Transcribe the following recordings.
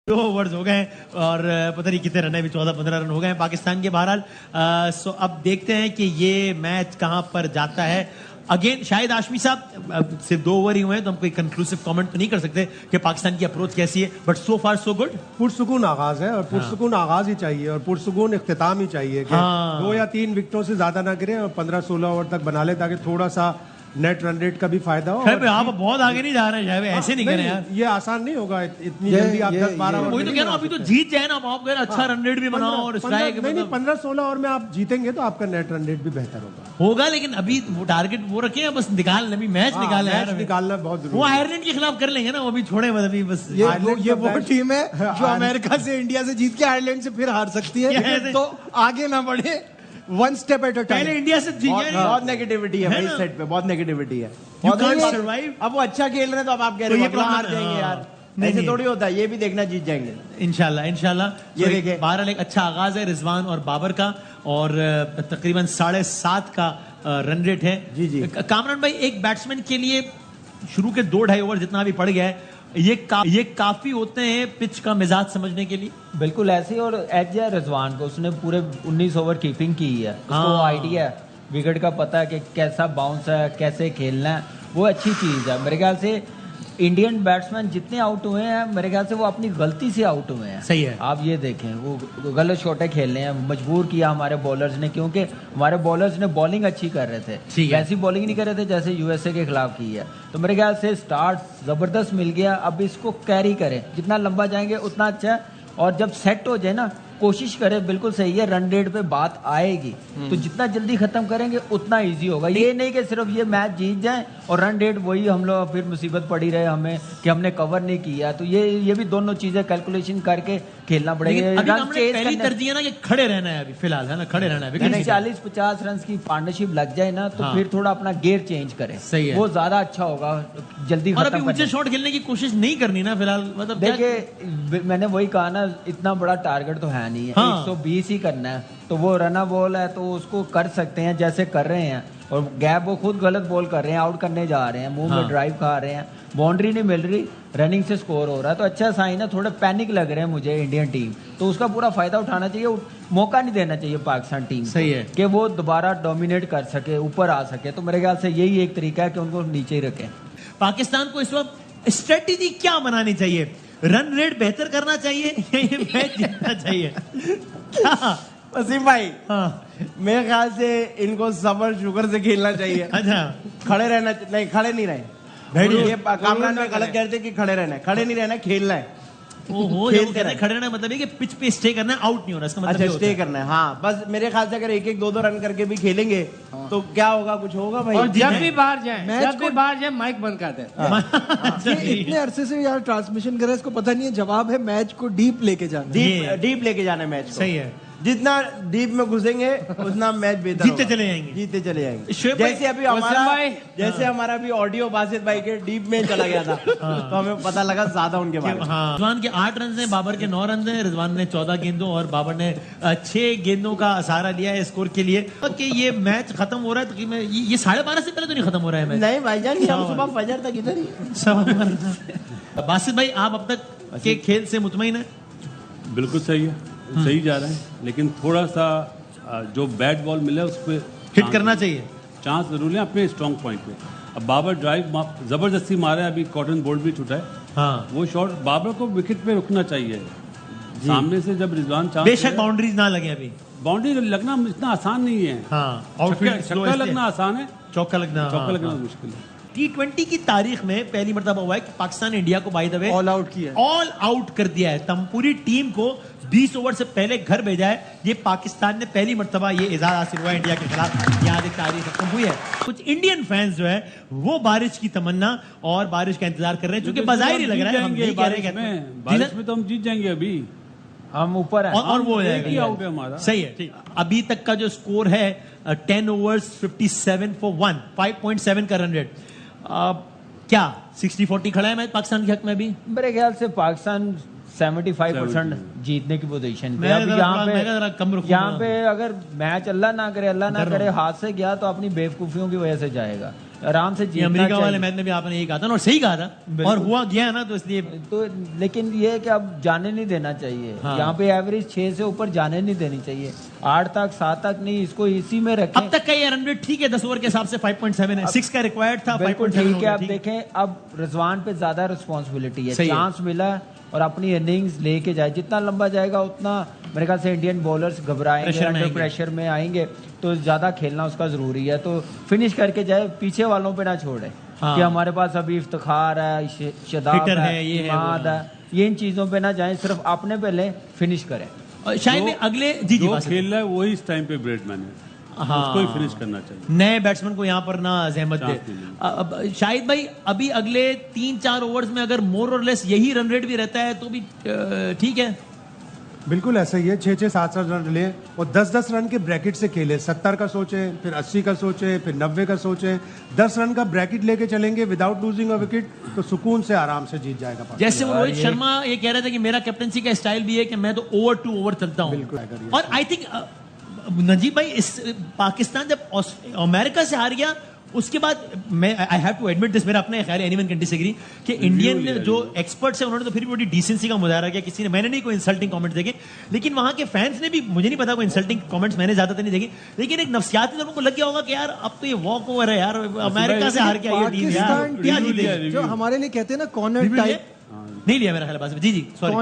2 overs हो गए और पता नहीं कितने रन है, अभी 14-15 रन हो गए हैं पाकिस्तान के बहरहाल। सो अब देखते हैं कि ये मैच कहां पर जाता है। अगेन शायद आशमी साहब सिर्फ 2 ओवर ही हुए हैं तो हम कोई कंक्लूसिव कमेंट तो नहीं कर सकते कि पाकिस्तान की अप्रोच कैसी है, but so far so good. पुरसुकून आगाज है और पुरसुकून आगाज ही चाहिए और पुरसुकून इख्तिताम ही चाहिए कि 2 या 3 विकेटों से ज्यादा ना गिरे और 15-16 ओवर तक बना ले ताकि थोड़ा सा नेट रन रेट का भी फायदा हो। आप बहुत आगे नहीं जा रहे हैं, ऐसे नहीं करें यार, ये आसान नहीं होगा इतनी जल्दी आप 10-12 ओवर। वही तो कह रहा हूं, अभी तो जीत जाए ना आप कह रहे अच्छा रन रेट भी बनाओ और स्ट्राइक। नहीं 15-16 ओवर में आप जीतेंगे तो आपका नेट रन रेट भी बेहतर होगा, लेकिन अभी वो टारगेट वो रखे हैं, बस निकालना, अभी मैच निकालना बहुत जरूरी। वो आयरलैंड के खिलाफ कर लेंगे ना, वो अभी छोड़े मत अभी बस। ये वो टीम है जो अमेरिका से, इंडिया से जीत के आयरलैंड से फिर हार सकती है, तो आगे ना बढ़े, one step at a time. पहले इंडिया से बहुत नेगेटिविटी है भाई इस साइड पे, बहुत नेगेटिविटी है। अब वो अच्छा खेल रहे हैं तो अब आप कह रहे हो हार जाएंगे यार, ऐसे थोड़ी होता है, ये भी देखना जीत जाएंगे इंशाल्लाह। ये देखिए बहरहाल एक अच्छा आगाज है रिजवान और बाबर का और तकरीबन 7.5 का रन रेट है। जी कामरान भाई, एक बैट्समैन के लिए शुरू के 2-2.5 ओवर जितना भी पड़ गया है, ये काफी होते हैं पिच का मिजाज समझने के लिए। बिल्कुल ऐसे ही, और एज है रिजवान को, उसने पूरे 19 ओवर कीपिंग की है, उसको आइडिया है, विकेट का पता है कि कैसा बाउंस है, कैसे खेलना है, वो अच्छी चीज है। मेरे ख्याल से इंडियन बैट्समैन जितने आउट हुए हैं, मेरे ख्याल से वो अपनी गलती से आउट हुए हैं। सही है, आप ये देखें, वो गलत शॉटें खेलने हैं, मजबूर किया हमारे बॉलर्स ने, क्योंकि हमारे बॉलर्स ने बॉलिंग अच्छी कर रहे थे, वैसी बॉलिंग नहीं कर रहे थे जैसे यूएसए के खिलाफ की है। तो मेरे ख्याल से स्टार्ट जबरदस्त मिल गया, अब इसको कैरी करें, जितना लंबा जाएंगे उतना अच्छा है, और जब सेट हो जाए ना, कोशिश करें, बिल्कुल सही है, रन रेट पे बात आएगी तो जितना जल्दी खत्म करेंगे उतना इजी होगा। ये नहीं कि सिर्फ ये मैच जीत जाए और रन रेट वही हम लोग फिर मुसीबत पड़ी रहे हमें कि हमने कवर नहीं किया। तो ये भी दोनों चीजें कैलकुलेशन करके खेलना पड़ेगा। पहली तरजीह ना कि खड़े रहना है अभी फिलहाल, है ना, खड़े रहना है। 40-50 रन की पार्टनरशिप लग जाए ना तो फिर थोड़ा अपना गेयर चेंज करें, सही है, वो ज्यादा अच्छा होगा, जल्दी और अभी ऊंचे शॉट खेलने की कोशिश नहीं करनी ना फिलहाल। मतलब देखिए मैंने वही कहा ना, इतना बड़ा टारगेट तो है नहीं है, 120 ही करना है, तो वो रना बॉल है तो उसको कर सकते हैं जैसे कर रहे हैं, और गैप वो खुद गलत बॉल कर रहे हैं, आउट करने जा रहे हैं, मुंह में ड्राइव खा रहे हैं, बाउंड्री नहीं मिल रही, रनिंग से स्कोर हो रहा है, तो अच्छा साइन है। थोड़े पैनिक लग रहे हैं मुझे इंडियन टीम, तो उसका पूरा फायदा उठाना चाहिए, मौका नहीं देना चाहिए पाकिस्तान टीम, सही है, कि वो दोबारा डोमिनेट कर सके, ऊपर आ सके। तो मेरे ख्याल से यही एक तरीका है कि उनको नीचे ही रखें। पाकिस्तान को इस वक्त स्ट्रेटेजी क्या बनानी चाहिए? रन रेट बेहतर करना चाहिए या ये मैच जीतना चाहिए? क्या वसीम भाई, मेरे ख्याल से इनको सबर शुगर से खेलना चाहिए। अच्छा, खड़े रहना नहीं, खड़े नहीं रहे, ये कामरान में गलत कहते कि खड़े रहना है, खड़े नहीं रहना, खेलना है। खेलते रहना, खड़े रहना मतलब है कि पिच पे स्टे करना है, आउट नहीं होना, इसका मतलब अच्छा स्टे करना है। हाँ, बस मेरे ख्याल से अगर 1-2 रन करके भी खेलेंगे तो क्या होगा, कुछ होगा भाई। और जब भी बाहर जाए माइक बंद कर दे। इतने अरसे से यार ट्रांसमिशन कर रहे हैं, इसको पता नहीं है, जवाब है मैच को डीप लेके जाना, डीप लेके जाना है मैच को। सही है, जितना डीप में घुसेंगे उतना मैच बेहतर जीतते चले जाएंगे। जैसे हमारा भी ऑडियो बासित भाई के डीप में चला गया था तो हमें पता लगा ज्यादा उनके बारे में। रिजवान के 8 रन हैं, बाबर के 9 रन हैं, रिजवान ने 14 गेंदों और बाबर ने 6 गेंदों का सहारा लिया है स्कोर के लिए। कि ये मैच खत्म हो रहा है तो ये 12:30 से पहले तो नहीं खत्म हो रहा है मैच? नहीं भाईजान, हम सुबह फजर तक इधर ही। बासित भाई, आप अब तक के खेल से मुतमईन है? बिल्कुल सही है, सही जा रहा है, लेकिन थोड़ा सा जो बैट बॉल मिला उस पर हिट करना चाहिए, चांस जरूर है अपने स्ट्रॉन्ग पॉइंट पे। अब बाबर ड्राइव जबरदस्ती मारा है, अभी कॉटन बोल्ट भी छूटा है। हाँ, वो शॉट बाबर को विकेट पे रुकना चाहिए। सामने से जब रिजवान चांस, बेशक बाउंड्रीज ना लगे, अभी बाउंड्री लगना इतना आसान नहीं है। छक्का लगना आसान है, चौका लगना मुश्किल है। T20 की तारीख में पहली मर्तबा हुआ है कि पाकिस्तान ने इंडिया को by the way all out कर दिया है। तम पूरी टीम को 20 ओवर से पहले घर भेजा है। ये पाकिस्तान ने पहली मर्तबा ये एजाज हासिल हुआ है इंडिया के खिलाफ। यहाँ एक तारीख खत्म हुई है। कुछ इंडियन फैंस जो है वो बारिश की तमन्ना और बारिश का इंतजार कर रहे हैं, क्योंकि बाज़ाहिर ही लग रहा है बारिश में तो हम जीत जाएंगे, अभी हम ऊपर हैं और वो हो जाएगा। आउट है हमारा, सही है, ठीक। अभी तक का जो स्कोर है 10 ओवर्स 57 for 1, 5.7 का रन रेट। क्या 60-40 खड़ा है मैच पाकिस्तान के हक में? भी मेरे ख्याल से पाकिस्तान 75% जीतने की पोजीशन पे। अब यहाँ पे अगर मैच अल्लाह ना करे हाथ से गया तो अपनी बेवकूफियों की वजह से जाएगा। आराम से जीतना अमेरिका चाहिए। वाले मैच में भी आपने यही कहा था ना, और सही कहा था, और हुआ गया ना, तो इसलिए तो लेकिन ये है कि अब जाने नहीं देना चाहिए। हाँ। यहाँ पे एवरेज 6 से ऊपर जाने नहीं देनी चाहिए, 8 तक 7 तक नहीं, इसको इसी में रखें। अब तक का ये रन रेट ठीक है 10 ओवर के हिसाब से 5.7 है, 6 का रिक्वायर्ड था, बिल्कुल 5.7 ठीक है। अब देखें, अब रिजवान पे ज्यादा रिस्पॉन्सिबिलिटी है, सही है। चांस मिला है और अपनी इनिंग्स लेके जाए, जितना लंबा जाएगा उतना मेरे ख्याल से इंडियन बॉलर्स घबराएंगे, प्रेशर में अंडर आएंगे। प्रेशर में आएंगे, तो ज्यादा खेलना उसका जरूरी है। तो फिनिश करके जाए, पीछे वालों पे ना छोड़े हाँ। कि हमारे पास अभी इफ्तिखार है, शदाब हिटर है, है, ये है, इमाद वो है। है, ये इन चीजों पे ना जाए, सिर्फ अपने पहले फिनिश करें। और शायद में अगले जी जो बात खेल रहा है वही इस टाइम पे ब्रेडमैन है, हाँ। उसको ही फिनिश करना चाहिए। नए बैट्समैन को यहाँ पर ना जहमत दे। चांस नहीं। अब शाहिद भाई, अभी अगले 3-4 ओवर्स में अगर मोर और लेस यही रन रेट भी रहता है तो भी ठीक है। बिल्कुल ऐसा ही है, 6-6, 7-7 रन ले और 10-10 रन के ब्रैकेट से खेले। 70 का सोचे, फिर 80 का सोचे, फिर 90 का सोचे। 10 रन का ब्रैकेट लेके चलेंगे विदाउट लूजिंग अ विकेट, तो सुकून से आराम से जीत जाएगा पाकिस्तान। जैसे वो रोहित शर्मा ये कह रहे थे कि मेरा कैप्टनसी का स्टाइल भी है कि मैं तो ओवर टू ओवर चलता हूँ। बिल्कुल। और आई थिंक नजीब भाई, इस पाकिस्तान जब अमेरिका से हार गया उसके बाद, मैं I have to admit this, मेरा अपना ख्याल है, एनीवन कैन डिसएग्री, कि इंडियन जो एक्सपर्ट्स हैं उन्होंने तो फिर भी बड़ी डिसेंसी का मुजाहरा किया। किसी ने, मैंने नहीं कोई इंसल्टिंग कमेंट्स देखे, लेकिन वहां के फैंस ने भी, मुझे नहीं पता कोई इंसल्टिंग कमेंट्स मैंने ज्यादातर नहीं देखे, लेकिन एक नफ्सियाती तौर पर लग गया होगा कि यार अब तो ये वॉक ओवर है यार, अमेरिका से हार के आई है टीम यार, पाकिस्तान क्या टीम जीतेगी? जो हमारे लिए कहते हैं ना कॉर्नर टाइप, नहीं लिया मेरा ख्याल है। जी सॉरी,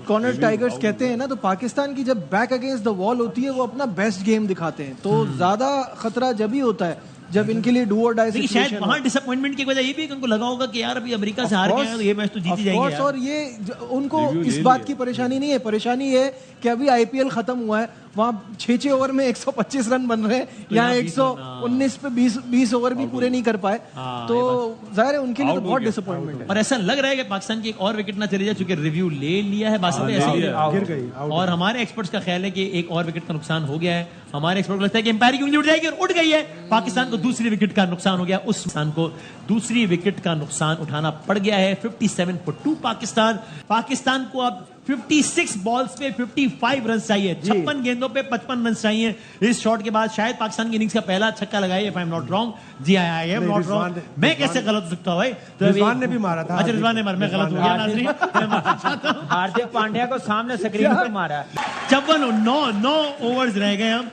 कॉर्नर टाइगर्स कहते हैं ना, तो पाकिस्तान की जब बैक अगेंस्ट द वॉल होती है वो अपना बेस्ट गेम दिखाते हैं। तो ज्यादा खतरा जब ही होता है जब इनके लिए डू और डाई लेकिन शायद वहां डिसअपॉइंटमेंट की वजह ये भी है कि उनको लगा होगा कि यार अभी अमेरिका से हार गए हैं तो ये मैच तो जीत ही जाएंगे यार। और ये उनको इस बात की परेशानी नहीं है, परेशानी ये है कि अभी आईपीएल खत्म हुआ है, वहाँ 6-6 ओवर में 125 रन बन रहे हैं, यहाँ 119 पे 20 ओवर भी पूरे नहीं कर पाए, तो जाहिर है उनके लिए तो बहुत डिसअपॉइंटमेंट है। और ऐसा लग रहा है कि पाकिस्तान की एक और विकेट ना चली जाए, चूंकि रिव्यू ले लिया है बासित भाई, ऐसे गिर गई। और हमारे एक्सपर्ट्स का ख्याल है कि एक और विकेट का नुकसान हो गया है। हमारे एक्सपर्ट को लगता है कि एम्पायर की उंगली उठ जाएगी, और उठ गई है। पाकिस्तान को दूसरी विकेट का नुकसान हो गया, उस इंसान को दूसरी विकेट का नुकसान उठाना पड़ गया है। 57 for 2 पाकिस्तान को अब 56 बॉल्स पे 55 रन चाहिए, 56 गेंदों पे 55 रन चाहिए। इस शॉट के बाद शायद पाकिस्तान की इनिंग्स का पहला छक्का लगाया, if I am not wrong. जी आई एम नॉट रॉन्ग, मैं कैसे गलत हो सकता हूँ भाई? तो रिजवान ने भी मारा था। अच्छा, रिजवान ने मारा, मैं गलत हो गया नाज़रीन। हार्दिक पांड्या को सामने स्क्रीन पर मारा। 9 ओवर्स रह गए हम,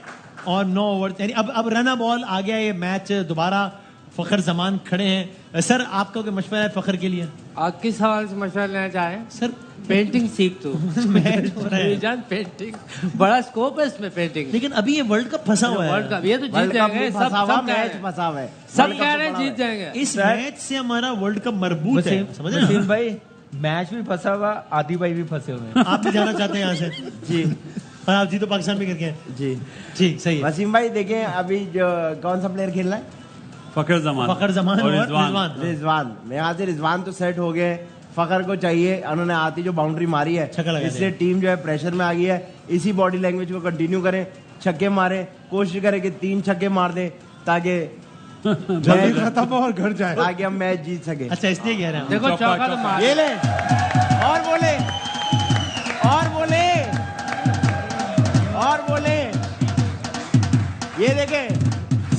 और 9 ओवर यानी अब रन बॉल आ गया। ये मैच दोबारा फखर जमान खड़े हैं। सर आपका कोई मशवरा है फखर के लिए? आप किस सवाल से मशवरा लेना चाहें? सर पेंटिंग सीख तू। मैच हो रहा है। जान पेंटिंग बड़ा स्कोप है इसमें, पेंटिंग। लेकिन अभी ये वर्ल्ड कप फंसा हुआ वर्ल्ड है। कप ये तो जीत जाएंगे, सब मैच फंसा हुआ है, सब कह रहे हैं जीत जाएंगे। इस मैच से हमारा वर्ल्ड कप मरबूत है, समझ रहे वसीम हैं? भाई, मैच भी फंसा हुआ, आदि भाई भी फंसे हुए हैं। आप भी जाना चाहते हैं यहाँ से? जी और आप जी तो पाकिस्तान में करके हैं। जी ठीक, सही है। वसीम भाई देखें, अभी जो कौन सा प्लेयर खेल रहा है? फखर जमान फखर जमान और रिजवान। रिजवान। मैं आज रिजवान तो सेट हो गए, फखर को चाहिए, उन्होंने आती जो बाउंड्री मारी है, छक्का लगा इससे दिया। टीम जो है प्रेशर में आ गई है। इसी बॉडी लैंग्वेज को कंटिन्यू करें, छक्के मारे, कोशिश करें कि 3 छक्के मार दे ताकि जल्दी खत्म हो और घर जाए। ताकि हम मैच जीत सके। अच्छा, इसलिए कह रहे हैं हम। देखो चौका तो मार, ये ले, और बोले, और बोले, और बोले। ये देखे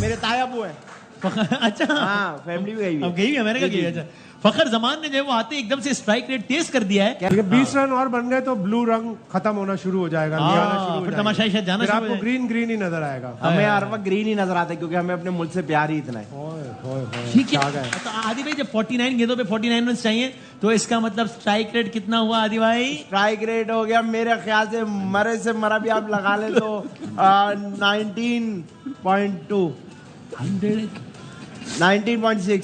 मेरे ताया अबू है। अच्छा, हाँ, फैमिली भी गई हुई है। अब गई भी अमेरिका गई है। अच्छा, फखर जमान ने जो है वो आते एकदम से स्ट्राइक रेट तेज कर दिया है। लेकिन 20 रन और बन गए तो ब्लू रंग खत्म होना शुरू हो जाएगा, हाँ, लियाना शुरू हो फिर जाएगा। तमाशाई शायद जाना फिर शुरू हो आपको जाएगा। ग्रीन ग्रीन ही नजर आएगा। हमें हर वक्त ग्रीन ही नजर आता है क्योंकि हमें अपने मुल्क से प्यार ही इतना है। ठीक है। तो आदि भाई जब 49 गेंदों पे 49 रन चाहिए, तो इसका मतलब स्ट्राइक रेट कितना हुआ आदि भाई? स्ट्राइक रेट हो गया मेरे ख्याल से मरे से मरा भी आप लगा ले तो 19.2 19.6।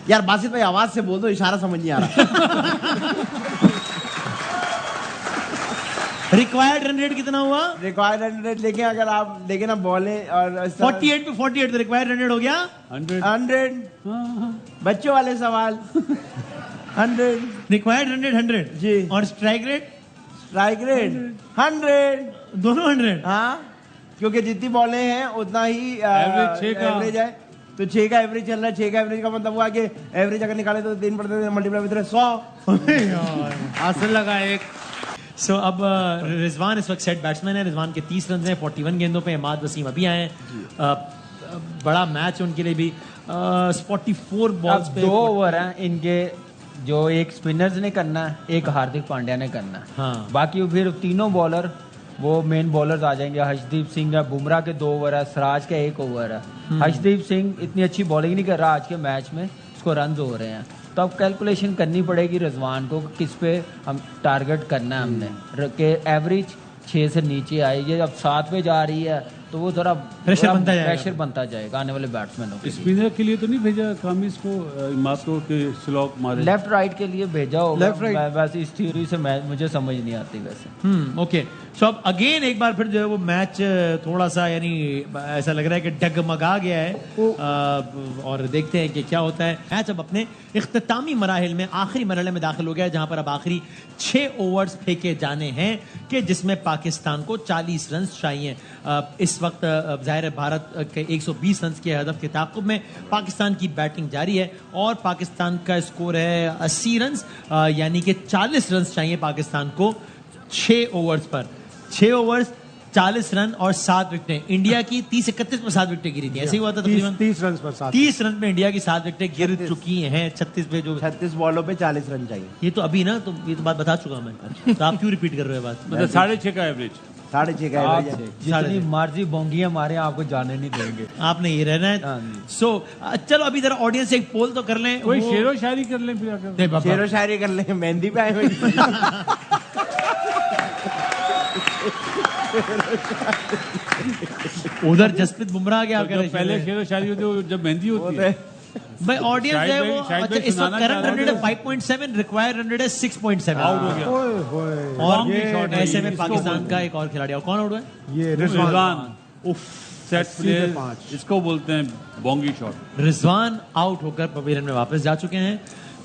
यार बासित भाई आवाज से बोल दो, इशारा समझ नहीं आ रहा। रिक्वायर्ड रन रेट कितना हुआ? रिक्वायर्ड रन रेट लेके अगर आप देखें ना बॉलें और 48 पे 48, तो रिक्वायर्ड रन रेट हो गया 100। बच्चों वाले सवाल 100। रिक्वायर्ड रन रेट 100 जी। और स्ट्राइक रेट स्ट्राइक रेट 100। दोनों 100। हाँ, क्योंकि जितनी बॉलें हैं उतना ही Average 6 का। एवरेज है, तो 6 का एवरेज चल रहा है। 6 का एवरेज का मतलब हुआ कि एवरेज अगर निकाले तो 3 पड़ते मल्टीप्लाई विद 100। हासिल लगा एक। सो अब रिजवान इस वक्त सेट बैट्समैन है। रिजवान के 30 रन हैं 41 गेंदों पे। इमाद वसीम अभी आए हैं। बड़ा मैच है उनके लिए भी। 44 बॉल्स पे 2 ओवर हैं इनके, जो एक स्पिनर्स ने करना है, एक हार्दिक पांड्या ने करना है। हाँ। बाकी फिर तीनों बॉलर वो मेन बॉलर्स आ जाएंगे। हर्षदीप सिंह है, बुमराह के 2 ओवर है, सिराज का 1 ओवर है। हर्षदीप सिंह इतनी अच्छी बॉलिंग नहीं कर रहा आज के मैच में, उसको रन हो रहे हैं। तो अब कैलकुलेशन करनी पड़ेगी रिजवान को किस पे हम टारगेट करना है हमने, के एवरेज 6 से नीचे आए। ये अब 7 पे जा रही है तो वो थोड़ा प्रेशर बनता जाएगा आने वाले बैट्समैनों के लिए। स्पिनर के लिए तो नहीं भेजा कामिस को, इमाद को कि स्लॉक मारे? लेफ्ट राइट के लिए भेजा होगा। लेफ्ट राइट वैसे इस थ्योरी से मुझे समझ नहीं आती वैसे। ओके, सो अब अगेन एक बार फिर जो है वो मैच थोड़ा सा यानी ऐसा लग रहा है कि डगमगा गया है। और देखते हैं कि क्या होता है। मैच अब अपने इख्तितामी मराहिल में आखिरी मरहले में दाखिल हो गया है, जहां पर अब आखिरी 6 ओवर्स फेंके जाने हैं कि जिसमें पाकिस्तान को 40 रन चाहिए। इस वक्त जाहिर है भारत के 120 रन के हदफ के ताक़ुब में पाकिस्तान की बैटिंग जारी है और पाकिस्तान का स्कोर है 80 रन, यानी कि 40 रन चाहिए पाकिस्तान को 6 ओवर्स पर। 6 ओवर्स 40 रन और 7 विकेटें। इंडिया की 30-31 में 7 विकेटें गिरी थी, ऐसे ही हुआ था तकरीबन 30 रन पर 7। 30 रन में इंडिया की 7 विकेटें गिर चुकी हैं 36 पे, जो 36 बॉलों पे 40 रन चाहिए। ये तो अभी ना, तो ये तो बात बता चुका मैं, तो आप क्यों रिपीट कर रहे हो बात? मतलब 6.5 का एवरेज, 6.5 का आप एवरेज है। जितनी मर्जी बोंगियां मारे आपको जाने नहीं देंगे। आपने ये रहना है। सो चलो अभी जरा ऑडियंस से एक पोल तो कर लें। कोई शेरो शायरी कर लें फिर आकर। शेरो शायरी कर ले, मेहंदी पे आए हुए। उधर जसप्रीत बुमराह क्या कर रहे हैं? पहले शेरो शायरी होती है जब मेहंदी होती है। भाई ऑडियंस है वो। शायद अच्छा, इस वक्त सुनाना करंट चाह रन रहे रेट है 5.7, रिक्वायर्ड रन रेट है 6.7। आउट हो गया। ओए होए, और ये शॉट ऐसे में पाकिस्तान का एक और खिलाड़ी, और कौन आउट हुआ है? ये रिजवान उफ सेट 80 पे प्लेयर, 5। इसको बोलते हैं बोंगी शॉट। रिजवान आउट होकर पवेलियन में वापस जा चुके हैं,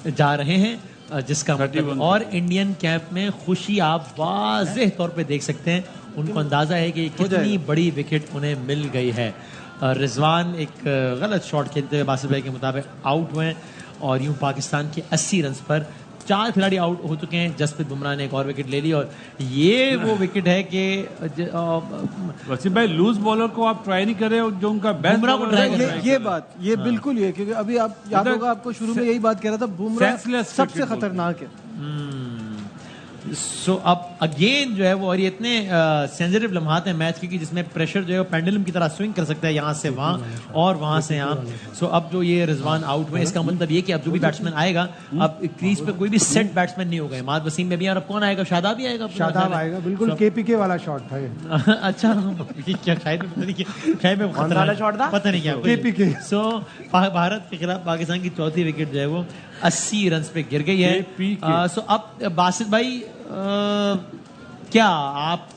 जा रहे हैं, जिसका मतलब और इंडियन कैंप में खुशी आप वाज़ेह तौर पे देख सकते हैं। उनको अंदाजा है कि कितनी बड़ी विकेट उन्हें मिल गई है। रिजवान एक गलत शॉट खेलते हुए बासित भाई के मुताबिक आउट हुए और यूं पाकिस्तान के 80 रन पर 4 खिलाड़ी आउट हो चुके हैं। जसप्रीत बुमराह ने एक और विकेट ले ली और ये वो विकेट है कि वसीम भाई लूज बॉलर को आप ट्राई नहीं कर रहे हो, जो उनका बेस्ट बुमराह को ट्राई कर रहे हैं। ये बात ये बिल्कुल ये, क्योंकि अभी आप याद होगा आपको शुरू में यही बात कह रहा था, बुमराह Senseless सबसे cricket खतरनाक है। सो अब अगेन जो है वो, और ये इतने सेंसिटिव लम्हात हैं मैच की कि जिसमें प्रेशर जो है वो पेंडुलम की तरह स्विंग कर सकता है, यहाँ से वहाँ और वहाँ से यहाँ। सो अब जो ये रिजवान आउट हुए, इसका मतलब ये कि अब जो भी बैट्समैन आएगा, अब क्रीज पे कोई भी सेट बैट्समैन नहीं होगा। इमाद वसीम में भी, और अब कौन आएगा? शादाब भी आएगा। शादाब आएगा, बिल्कुल केपीके वाला शॉट था ये। अच्छा, ये क्या शायद पता नहीं शायद में कौन सा वाला शॉट था? पता नहीं क्या केपीके। सो भारत के खिलाफ पाकिस्तान की चौथी विकेट जो है वो 80 रन पे गिर गई है। सो अब बासित भाई, क्या आप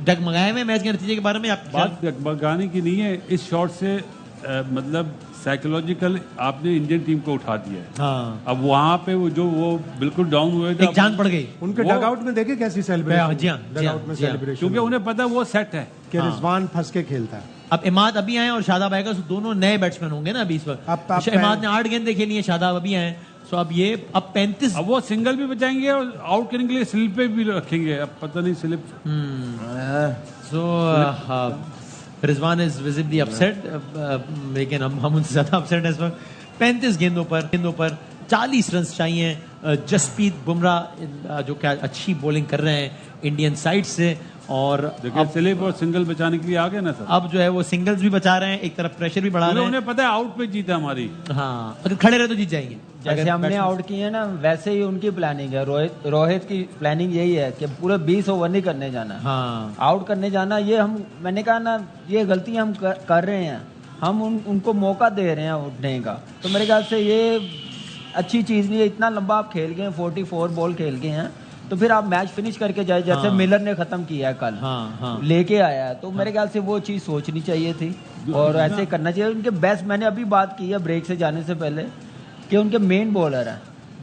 डगमगाए हुए मैच के नतीजे के बारे में? आप बात डगमगाने की नहीं है, इस शॉट से मतलब साइकोलॉजिकल आपने इंडियन टीम को उठा दिया है। हाँ। अब वहाँ पे वो बिल्कुल डाउन हुए थे, एक जान पड़ गई उनके डगआउट में देखे कैसी सेलिब्रेशन, जी हाँ, डगआउट में सेलिब्रेशन, क्योंकि उन्हें पता है वो सेट है कि रिजवान फंस के खेलता है। अब इमाद अभी आए और शादाब आएगा, तो दोनों नए बैट्समैन होंगे ना अभी इस वक्त। अब इमाद ने 8 गेंदें खेली हैं, शादाब अभी आए। सो अब ये अब 35, अब वो सिंगल भी बचाएंगे और आउट करने के लिए स्लिप पे भी रखेंगे। अब पता नहीं slip. So Rizwan is visibly upset, लेकिन हम उनसे ज्यादा अपसेट है इस वक्त। 35 गेंदों पर 40 रन चाहिए। जसप्रीत बुमराह जो क्या अच्छी बॉलिंग कर रहे हैं इंडियन साइड से, और देखिए स्लिप और सिंगल बचाने के लिए आ गए ना सर। अब जो है वो सिंगल्स भी बचा रहे हैं, एक तरफ प्रेशर भी बढ़ा रहे हैं। उन्हें पता है आउट पे जीता हमारी। हाँ, अगर खड़े रहे तो जीत जाएंगे। जैसे हमने आउट किए हैं ना, वैसे ही उनकी प्लानिंग है। रोहित की प्लानिंग यही है कि पूरे 20 ओवर नहीं करने जाना। हाँ, आउट करने जाना। ये मैंने कहा ना, ये गलतियां हम कर रहे हैं। हम उनको मौका दे रहे हैं उठने का। तो मेरे ख्याल से ये अच्छी चीज नहीं है। इतना लंबा आप खेल गए, 44 बॉल खेल गए हैं, तो फिर आप मैच फिनिश करके जाए, जैसे हाँ। मिलर ने खत्म किया है कल। हाँ। लेके आया है, तो मेरे ख्याल से वो चीज सोचनी चाहिए थी और ऐसे करना चाहिए। उनके बेस्ट, मैंने अभी बात की है ब्रेक से जाने से पहले, कि उनके मेन बॉलर हैं।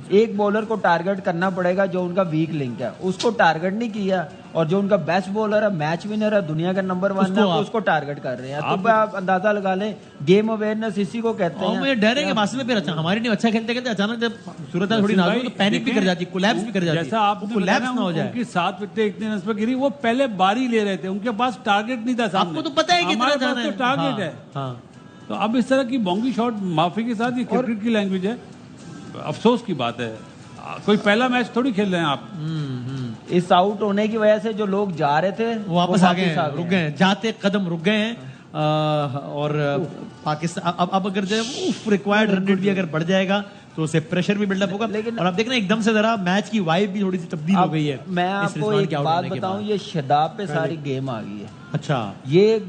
एक बॉलर को टारगेट करना पड़ेगा जो उनका वीक लिंक है, उसको टारगेट नहीं किया। और जो उनका बेस्ट बॉलर है, मैच विनर है, दुनिया का नंबर 1 है, उसको टारगेट कर रहे हैं। तो आप अंदाजा लगा लें, गेम अवेयरनेस इसी को कहते हैं। मुझे डर है कि बासित में फिर अच्छा हमारी टीम अच्छा खेलते खेलते अचानक जब सूरत थोड़ी नाजुक तो पैनिक भी कर जाती है, कोलैप्स भी कर जाती है। जैसा आपने कोलैप्स ना हो जाए। उनकी 7 विकेटें इतने रन पे गिरी, वो पहले बारी ले रहे थे, उनके पास टारगेट नहीं था सामने। आपको तो पता है कितना जाना है। टारगेट है। हाँ, तो अब इस तरह की बोंगी शॉट माफी के साथ, ये क्रिकेट की लैंग्वेज है, अफसोस की बात है। कोई पहला मैच थोड़ी खेल रहे हैं आप। इस आउट होने की वजह से जो लोग जा रहे थे वो वापस आ गए, रुक गए, जाते कदम रुक गए हैं। और पाकिस्तान अब अगर जो रिक्वायर्ड रन रेट भी अगर बढ़ जाएगा तो उसे प्रेशर भी बिल्डअप होगा। लेकिन और आप देखना एकदम से जरा मैच की वाइब भी थोड़ी सी तब्दील हो गई है। मैं आपको एक बात बताऊं, ये शादाब पे सारी गेम आ गई है। अच्छा, ये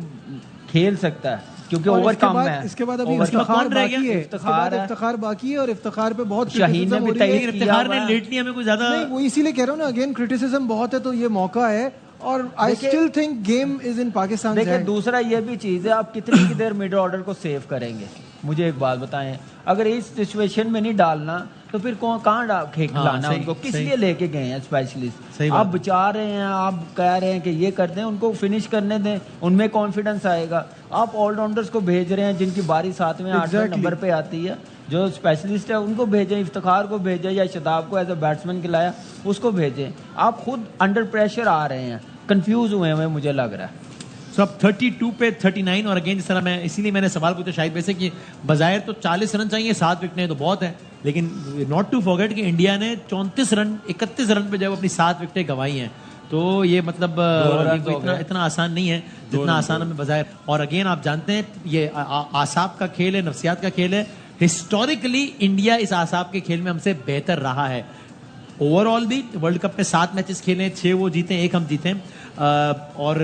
खेल सकता है क्योंकि ओवर कम है। इसके बाद अभी इफ्तिखार बाकी है, इफ्तिखार बाकी है और इफ्तिखार पे बहुत शाहीन ने भी इफ्तिखार ने लेटली हमें कोई ज्यादा नहीं, वो इसीलिए कह रहा हूँ ना, अगेन क्रिटिसिज्म बहुत है, तो ये मौका है। और I still think game is in Pakistan. देखिए दूसरा ये भी चीज है, आप कितनी की देर मिड ऑर्डर को सेव करेंगे? मुझे एक बात बताएं, अगर इस सिचुएशन में नहीं डालना तो फिर कहाँ खिलाना उनको? किस लिए लेके गए हैं स्पेशलिस्ट? आप बचा रहे हैं, आप कह रहे हैं कि ये करते हैं, उनको फिनिश करने दें, उनमें कॉन्फिडेंस आएगा। आप ऑलराउंडर्स को भेज रहे हैं जिनकी बारी 7वें 8वें नंबर पे आती है, जो स्पेशलिस्ट है उनको भेजें, इफ्तिखार को भेजें, या शादाब को एज अ बैट्समैन खिलाया उसको भेजें। आप खुद अंडर प्रेशर आ रहे हैं, कंफ्यूज हुए हैं मुझे लग रहा है। अब 32 पे 39 और अगेन जिस तरह मैं इसीलिए मैंने सवाल पूछा शायद वैसे कि बजाय तो 40 रन चाहिए, 7 विकेटें तो बहुत है, लेकिन नॉट टू फॉरगेट कि इंडिया ने 31 रन पे जब अपनी 7 विकेटें गंवाई हैं, तो ये मतलब इतना आसान नहीं है जितना आसान हमें बजाय। और अगेन आप जानते हैं ये आसाब का खेल है, नफ्सियात का खेल है। हिस्टोरिकली इंडिया इस आसाब के खेल में हमसे बेहतर रहा है। ओवरऑल भी वर्ल्ड कप में 7 मैचेस खेले, 6 वो जीते, 1 हम जीते, और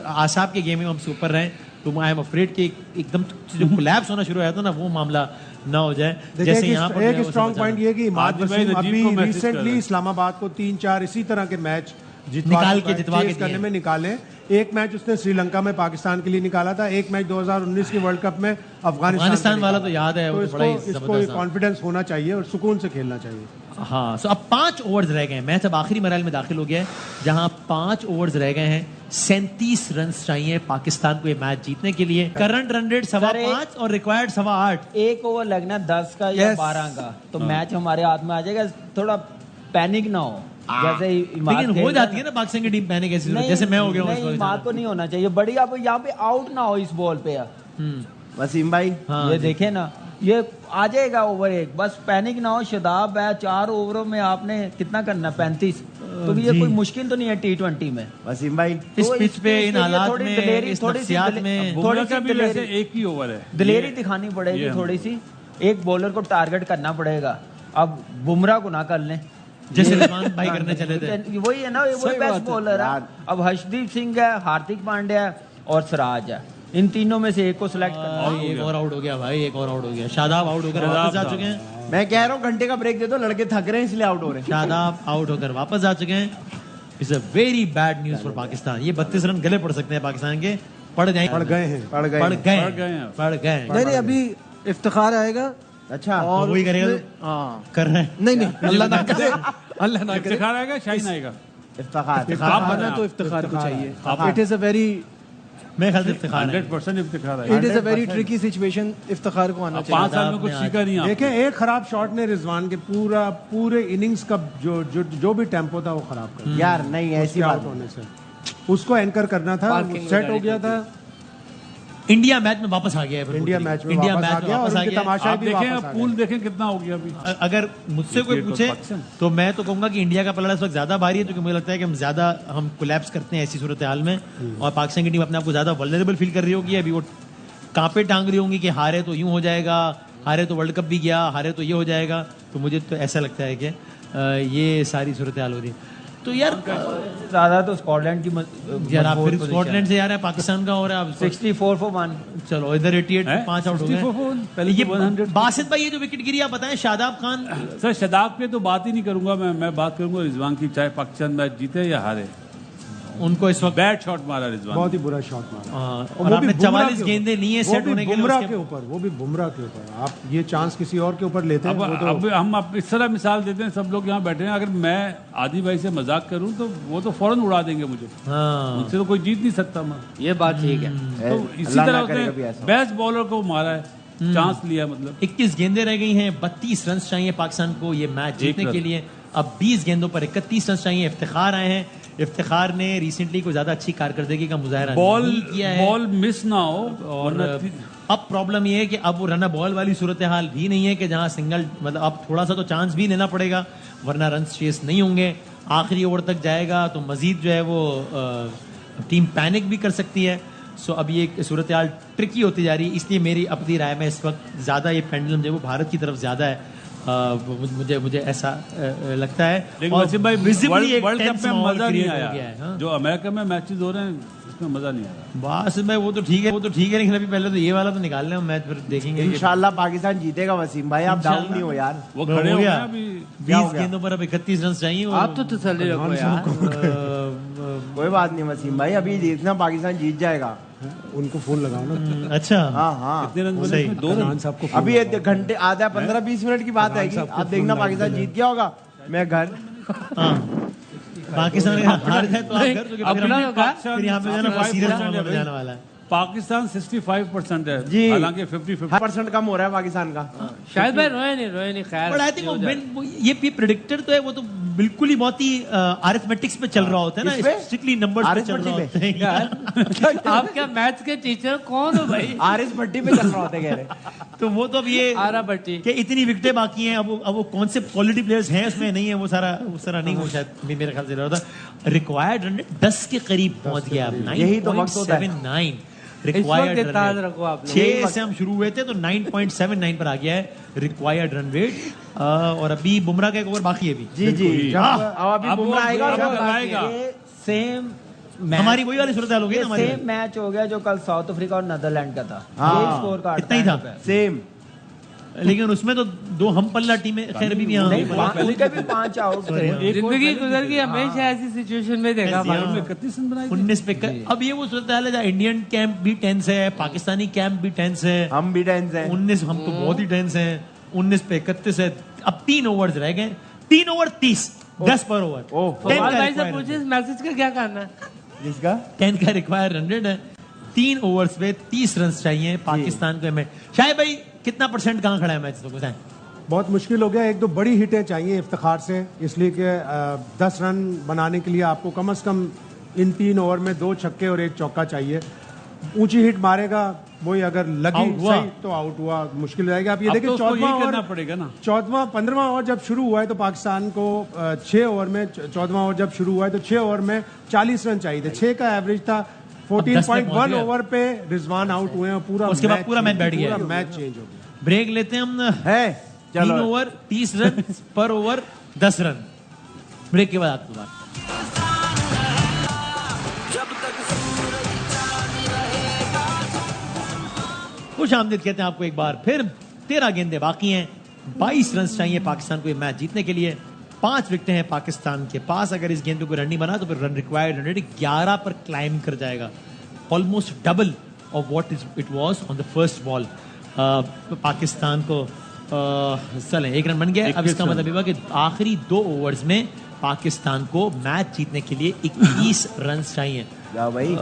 आसाब के गेम में हमसे ऊपर रहे। तो आई एम अफ्रेड कि एकदम जो कोलैप्स होना शुरू हुआ था ना, वो मामला ना हो जाए। जैसे यहाँ पर एक स्ट्रॉन्ग पॉइंट ये कि इमाद वसीम अभी रिसेंटली इस्लामाबाद को 3-4 इसी तरह के मैच जितवा के करने में निकाले। एक मैच उसने श्रीलंका में पाकिस्तान के लिए निकाला था, एक मैच 2019 के वर्ल्ड कप में अफगानिस्तान वाला तो याद है। तो इसको कॉन्फिडेंस होना चाहिए और सुकून से खेलना चाहिए। हाँ, सो अब 5 ओवर्स रह गए हैं, मैच अब आखिरी मरहले में दाखिल हो गया है, जहां 5 ओवर्स रह गए हैं। 37 रन चाहिए पाकिस्तान को ये मैच जीतने के लिए। करंट रन रेट 5.25 और रिक्वायर्ड 8.25। एक ओवर लगना 10 का या 12 का, तो मैच हमारे हाथ में आ जाएगा। थोड़ा पैनिक ना हो, जैसे लेकिन हो जाती है ना पाकिस्तान की टीम पैनिक ऐसी, जैसे मैं हो गया हूँ। बात को नहीं होना चाहिए बड़ी, आप यहाँ पे आउट ना हो इस बॉल पे। वसीम भाई ये देखे ना, ये आ जाएगा ओवर 1, बस पैनिक ना हो। शादाब है, 4 ओवरों में आपने कितना करना, 35, तो ये कोई मुश्किल तो नहीं है T20 में। वसीम भाई इस पिच पे, इन हालात में, इस नफ्सियात में थोड़ी सी एक ही ओवर है, दिलेरी दिखानी पड़ेगी थोड़ी सी। एक बॉलर को टारगेट करना पड़ेगा। अब बुमराह को ना कर लें जैसे रिजवान भाई करने चले थे। वही है ना, वही बेस्ट बॉलर है। अब हर्षदीप सिंह है, हार्दिक पांड्या है और सिराज है, इन तीनों में से एक को सिलेक्ट करना। एक और आउट हो गया भाई, एक और आउट हो गया। शादाब आउट होकर वापस आ चुके हैं। मैं कह रहा हूँ घंटे का ब्रेक दे दो, लड़के थक रहे हैं इसलिए आउट हो रहे हैं। शादाब आउट होकर वापस आ चुके हैं। It's a very bad news for Pakistan. ये 32 रन गले पड़ सकते हैं पाकिस्तान के, पड़ गए नहीं, अभी इफ्तिखार आएगा। अच्छा, और वही करेगा, कर रहे हैं। नहीं अल्लाह ना करे, अल्लाह ना करे। इफ्तिखार आएगा, शाहीन आएगा। इफ्तिखार बना तो इफ्तिखार को चाहिए। इट इज अ वेरी, मैं ख्याल से इफ्तिखार 100% इफ्तिखार आएगा। It is a very tricky situation. Iftikhar को आना चाहिए। 5 साल में कुछ सीखा नहीं। देखें, एक खराब शॉट ने रिजवान के पूरे इनिंग्स का जो भी टेम्पो था वो खराब कर दिया। यार नहीं, ऐसी बात होने से उसको एंकर करना था, सेट हो गया था। इंडिया मैच में वापस आ गया है। इंडिया मैच में वापस आ गया और उनके तमाशा भी वापस आ गए। पूल देखें कितना हो गया अभी। अगर मुझसे कोई पूछे तो मैं तो कहूंगा कि इंडिया का पलड़ा इस वक्त ज्यादा भारी है, क्योंकि मुझे लगता है कि हम कोलैप्स करते हैं ऐसी सूरत हाल में, और पाकिस्तान की टीम अपने आप को ज्यादा वल्नरेबल फील कर रही होगी। अभी वो कांपे टांग रही होंगी कि हारे तो यूं हो जाएगा, हारे तो वर्ल्ड कप भी गया, हारे तो ये हो जाएगा। तो मुझे तो ऐसा लगता है कि ये सारी सूरत हाल हो रही है। तो यार ज्यादा तो स्कॉटलैंड की यार, आप फिर स्कॉटलैंड से यार है, पाकिस्तान का हो रहा है 64 for 1। चलो इधर 88 5 आउट हो गए। पहले ये 100। बासित भाई, ये जो विकेट गिरी आप बताएं, शादाब खान। सर शादाब पे तो बात ही नहीं करूंगा मैं बात करूंगा रिजवान की, चाहे पाकिस्तान मैच जीते या हारे। उनको इस वक्त बैड शॉट मारा रिजवान, बहुत ही बुरा शॉट मारा। और आपने 44 गेंदें ली हैं सेट होने के लिए। बुमराह के ऊपर, वो भी बुमराह के ऊपर। आप ये चांस किसी और के ऊपर लेते हैं। अब हम इस तरह मिसाल देते हैं, सब लोग यहाँ बैठे हैं, अगर मैं आदि भाई से मजाक करूं तो वो तो फौरन उड़ा देंगे मुझे। उनसे तो कोई जीत नहीं सकता। मैं ये बात ठीक है। तो इसी तरह उसने बेस्ट बॉलर को मारा है, चांस लिया। मतलब 21 गेंदें रह गई हैं, 32 रन चाहिए पाकिस्तान को ये मैच जीतने के लिए। अब 20 गेंदों पर 31 रन चाहिए। इफ्तिखार आए हैं। इफ्तिखार ने रिसेंटली कोई ज्यादा अच्छी कारकर्दगी का मुजाहरा नहीं किया है। बॉल मिस ना हो, और अब प्रॉब्लम ये है कि अब वो रन बॉल वाली सूरत हाल भी नहीं है कि जहां सिंगल, मतलब अब थोड़ा सा तो चांस भी लेना पड़ेगा, वरना रन चेस नहीं होंगे। आखिरी ओवर तक जाएगा तो मजीद जो है वो टीम पैनिक भी कर सकती है। सो अब ये सूरत हाल ट्रिकी होती जा रही है, इसलिए मेरी अपनी राय में इस वक्त ज़्यादा ये पेंडुलम जो है वो भारत की तरफ ज़्यादा है। मुझे ऐसा लगता है। लेकिन वसीम भाई, वर्ल्ड कप में मजा नहीं आया। जो अमेरिका में मैचेस हो रहे हैं इसमें मजा नहीं आया। बस भाई वो तो ठीक है, लेकिन अभी पहले तो ये वाला तो निकाल लें मैच, फिर देखेंगे। इंशाल्लाह पाकिस्तान जीतेगा वसीम भाई, आप डाउन नहीं हो यार। वो खड़े हो गया अभी 20 गेंदों पर अब 31 रन चाहिए। आप तो तसल्ली रखो यार। कोई बात नहीं वसीम भाई, अभी देखना पाकिस्तान जीत जाएगा। उनको फोन लगाओ ना। अच्छा हाँ कितने रन बने इसमें? 2 रन। साहब को अभी ये घंटे आधा 15-20 मिनट की बात आएगी, आप देखना पाकिस्तान जीत गया होगा। मैं घर पाकिस्तान अगर हार जाए तो आप घर, तो अपना होगा। फिर यहाँ पे जाना सीरियस मामला हो जाने वाला है। पाकिस्तान 65% है जी। हालांकि 50-50 % कम हो रहा है पाकिस्तान का। शायद भाई रोए नहीं खैर। बट आई थिंक ये प्रेडिक्टर तो है, वो तो बिल्कुल ही बहुत ही अरिथमेटिक्स पे चल रहा होता है ना, किसपे? स्ट्रिक्टली नंबर्स पे चल रहा होता है यार। आप क्या मैथ्स के टीचर कौन हो भाई? आरिस भट्टी पे चल रहा होता है कह रहे। तो वो तो अब ये आरा भट्टी कि इतनी विकेटें बाकी हैं, अब वो कौन से क्वालिटी प्लेयर्स हैं उसमें नहीं है, वो सारा नहीं, वो शायद मेरे ख्याल से रहा था। रिक्वायर्ड रन 10 के करीब पहुंच गया अब, यही तो वक्त होता है। 9.79 इस रिक्वायर्ड वक्त याद रन रखो आप लोग। 6 से हम शुरू हुए थे तो 9.79 पर आ गया है रिक्वायर्ड रन रेट। और अभी बुमराह का एक ओवर बाकी है अभी। जी अब अभी बुमराह आएगा और बुमराह आएगा। सेम हमारी वही वाली सूरत हाल हो गई ना हमारी। सेम मैच हो गया जो कल साउथ अफ्रीका और नीदरलैंड का था। हाँ। यही स्कोर कार्ड इतना ही था। सेम। लेकिन उसमें तो 2 हम पल्ला टीमें खैर अभी भी यहाँ उनके भी 5 आउट थे। जिंदगी गुजर गई, हमेशा ऐसी सिचुएशन में देखा भाई। 31 रन बनाए थे। 19 पे अब ये वो सूरत हाल है जहाँ इंडियन कैंप भी टेंस है, पाकिस्तानी कैंप भी टेंस है। हम भी टेंस हैं। 19 हम तो बहुत ही टेंस हैं। 19 पे 31 है। अब 3 ओवर्स रह गए, 3 ओवर 30, 10 पर ओवर। फवाद भाई से पूछे इस मैसेज का क्या करना है? जिसका 10 का रिक्वायर 100 है। 3 ओवर्स पे 30 रन चाहिए पाकिस्तान को। में शायद भाई कितना % कहाँ खड़ा है मैच, तो बताएं। बहुत मुश्किल हो गया। 1-2 बड़ी हिटें चाहिए इफ्तिखार से, इसलिए कि 10 रन बनाने के लिए आपको कम से कम इन 3 ओवर में 2 छक्के और 1 चौका चाहिए। ऊंची हिट मारेगा वही, अगर लगी सही तो आउट हुआ, मुश्किल रहेगा। आप ये देखिए 14वां ओवर करना पड़ेगा ना। 15वां ओवर जब शुरू हुआ है तो पाकिस्तान को 6 ओवर में, 14वां ओवर जब शुरू हुआ है तो 6 ओवर में 40 रन चाहिए थे। 6 का एवरेज था। 14.1 ओवर पे रिजवान आउट हुए हैं, पूरा उसके बाद पूरा मैच बैठ गया। पूरा मैच चेंज हो गया। ब्रेक लेते हैं हम। है 3 ओवर 30 रन पर ओवर 10 रन। ब्रेक के बाद आपको बात। खुश आमदीद कहते हैं आपको एक बार फिर। 13 गेंदें बाकी हैं, 22 रन चाहिए पाकिस्तान को ये मैच जीतने के लिए। 5 विकेटें हैं पाकिस्तान के पास। अगर इस गेंद पे कोई रन नहीं बना तो फिर रन रिक्वायर्ड 11 पर क्लाइम कर जाएगा, almost double of what it was on the first ball. Pakistan को चलें 1 रन बन गया। अब इसका मतलब ये कि आखिरी 2 ओवर्स में पाकिस्तान को मैच जीतने के लिए 21 रन चाहिए। भाई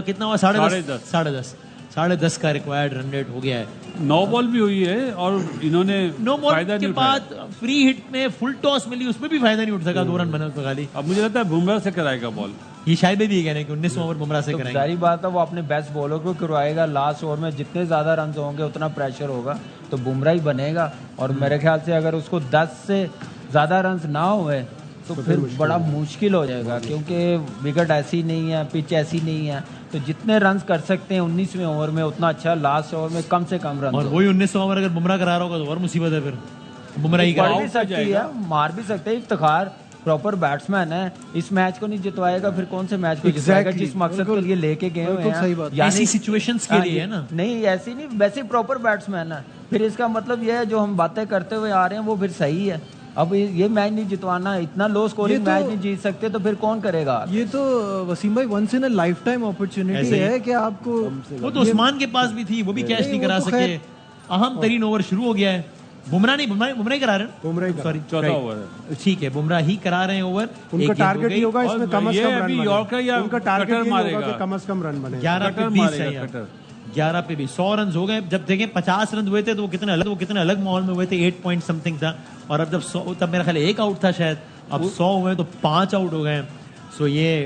कितना हुआ? 10.5 10.5 का रिक्वायर्ड रन रेट हो गया है। 9 बॉल भी हुई है और इन्होंने नो बॉल फायदा के नहीं बाद फ्री हिट में फुल टॉस मिली, उसमें भी फायदा नहीं उठ सका। 2 रन बना तो खाली। अब मुझे लगता है बुमराह से कराएगा बॉल। ये शायद भी कह रहे हैं कि 19 ओवर बुमराह से तो कराएंगे। सारी बात है, वो अपने बेस्ट बॉलर को करवाएगा। लास्ट ओवर में जितने ज्यादा रन होंगे उतना प्रेशर होगा, तो बुमराह ही बनेगा। और मेरे ख्याल से अगर उसको 10 से ज्यादा रन ना हुए तो फिर बड़ा मुश्किल हो जाएगा, क्योंकि विकेट ऐसी नहीं है, पिच ऐसी नहीं है। तो जितने रन कर सकते हैं 19वें ओवर में उतना अच्छा। लास्ट ओवर में कम से कम रन। और वही 19 ओवर अगर बुमराह करा रहा होगा तो और मुसीबत है। फिर बुमराह ही मार भी सकती है, मार भी सकते हैं। इफ्तिखार प्रॉपर बैट्समैन है, इस मैच को नहीं जितवाएगा फिर कौन से मैच को जितवाएगा? जिस मकसद के लिए लेके गए हुए हैं, ऐसी सिचुएशंस के लिए है ना। नहीं ऐसी नहीं, वैसे प्रॉपर बैट्समैन है। फिर इसका मतलब ये है जो हम बातें करते हुए आ रहे हैं वो फिर सही है। अब ये मैच नहीं जितवाना, इतना लो स्कोरिंग मैच नहीं जीत सकते तो फिर कौन करेगा? ये तो वसीम भाई once in a lifetime opportunity है कि आपको। वो तो उस्मान के पास भी थी, वो भी कैच नहीं करा सके। अहम तरीन ओवर शुरू हो गया है। बुमराह ही करा रहे हैं। बुमराह सॉरी, 14 ओवर है। ठीक है, बुमराह ही करा रहे हैं ओवर। उनका टारगेट ही होगा इसमें कम से कम रन अभी यॉर्कर या उनका टारगेट कटर ये होगा मारेगा। कि कम से कम रन बने। 11 पे 20 चाहिए। 11 पे भी 100 रन हो गए। जब देखें 50 रन हुए थे तो वो कितने अलग माहौल में हुए थे। 8 पॉइंट समथिंग था। और अब जब 100, तब मेरा ख्याल 1 आउट था शायद। अब 100 हुए तो 5 आउट हो गए। सो ये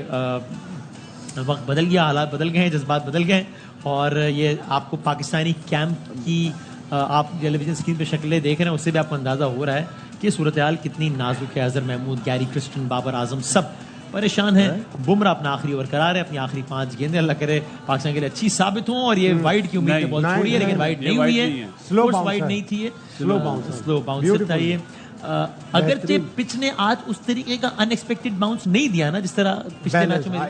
वक्त बदल गया, हालात बदल गए हैं, जज्बात बदल गए। और ये आपको पाकिस्तानी कैंप की आप टेलीविजन स्क्रीन पे शक्लें देख रहे हैं, उससे भी आपको अंदाजा हो रहा है कि सूरत हाल कितनी नाजुक है। अजहर महमूद, गैरी क्रिस्टन, बाबर आजम सब परेशान है। बुमराह अपना आखिरी ओवर करा रहे हैं, अपनी आखिरी 5 गेंदें, अल्लाह करे पाकिस्तान के लिए अच्छी साबित हो। और ये वाइड की उम्मीद पे बॉल छोड़ी है, लेकिन वाइड नहीं हुई है, स्लो वाइड नहीं थी, स्लो बाउंस था ये। अगर पिच ने आज उस तरीके का अनएक्सपेक्टेड बाउंस नहीं दिया ना, जिस तरह पिछले मैचों में